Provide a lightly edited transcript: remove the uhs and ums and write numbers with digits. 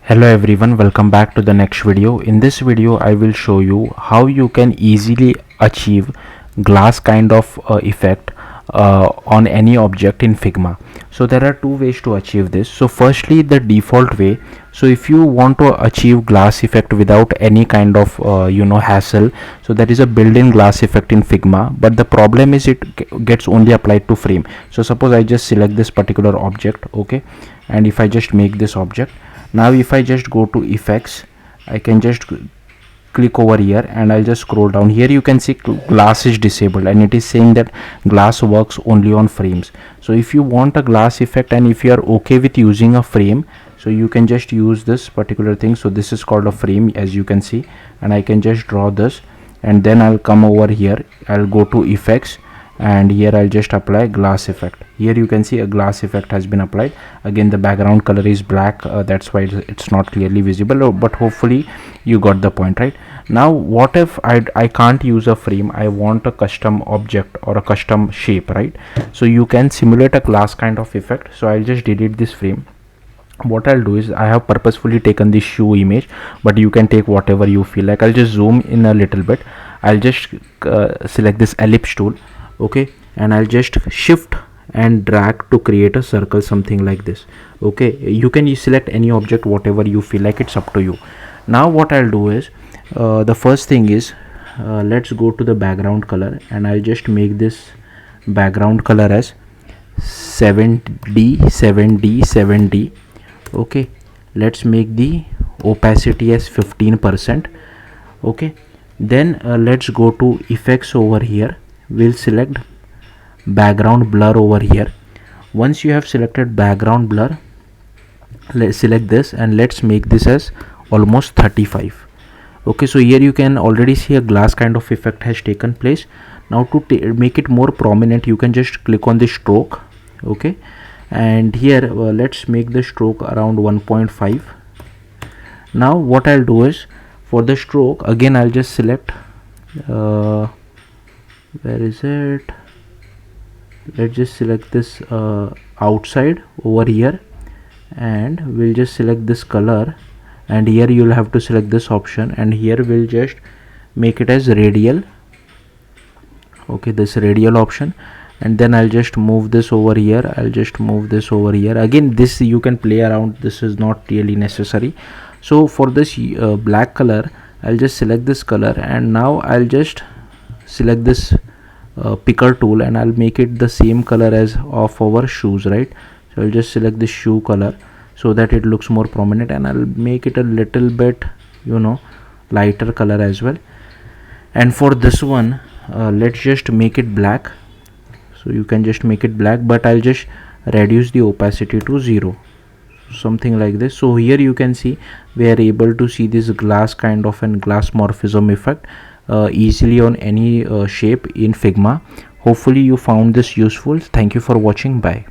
Hello everyone, welcome back to the next video. In this video I will show you how you can easily achieve glass kind of effect on any object in Figma. So there are two ways to achieve this. So firstly, the default way. So if you want to achieve glass effect without any kind of hassle, so there is a built-in glass effect in Figma, but the problem is it gets only applied to frame. So suppose I just select this particular object, okay, and if I just make this object, now if I just go to effects, I can just click over here and I'll just scroll down. Here you can see glass is disabled and it is saying that glass works only on frames. So if you want a glass effect and if you are okay with using a frame, so you can just use this particular thing. So this is called a frame, as you can see, and I can just draw this, and then I'll come over here, I'll go to effects, and here I'll just apply glass effect. Here you can see a glass effect has been applied. Again, the background color is black, that's why it's not clearly visible, but hopefully you got the point, right? Now what if I can't use a frame, I want a custom object or a custom shape, right? So you can simulate a glass kind of effect. So I'll just delete this frame. What I'll do is, I have purposefully taken this shoe image, but you can take whatever you feel like. I'll just zoom in a little bit. I'll just select this ellipse tool, okay, and I'll just shift and drag to create a circle, something like this. Okay, you can select any object whatever you feel like, it's up to you. Now what I'll do is, the first thing is, let's go to the background color, and I'll just make this background color as 7D 7D 7D. Okay, let's make the opacity as 15%. okay, then let's go to effects over here. We'll select background blur over here. Once you have selected background blur, let's select this and let's make this as almost 35. Okay, so here you can already see a glass kind of effect has taken place. Now to make it more prominent, you can just click on the stroke, okay, and here let's make the stroke around 1.5. now what I'll do is, for the stroke, again I'll just select where is it, let's just select this outside over here, and we'll just select this color, and here you'll have to select this option, and here we'll just make it as radial. Okay, this radial option, and then I'll just move this over here, I'll just move this over here. Again, this you can play around, this is not really necessary. So for this black color, I'll just select this color, and now I'll just select this picker tool, and I'll make it the same color as of our shoes, right? So I'll just select the shoe color so that it looks more prominent, and I'll make it a little bit lighter color as well. And for this one, let's just make it black. So you can just make it black, but I'll just reduce the opacity to 0, something like this. So here you can see we are able to see this glass kind of and glass morphism effect easily on any shape in Figma. Hopefully you found this useful. Thank you for watching. Bye.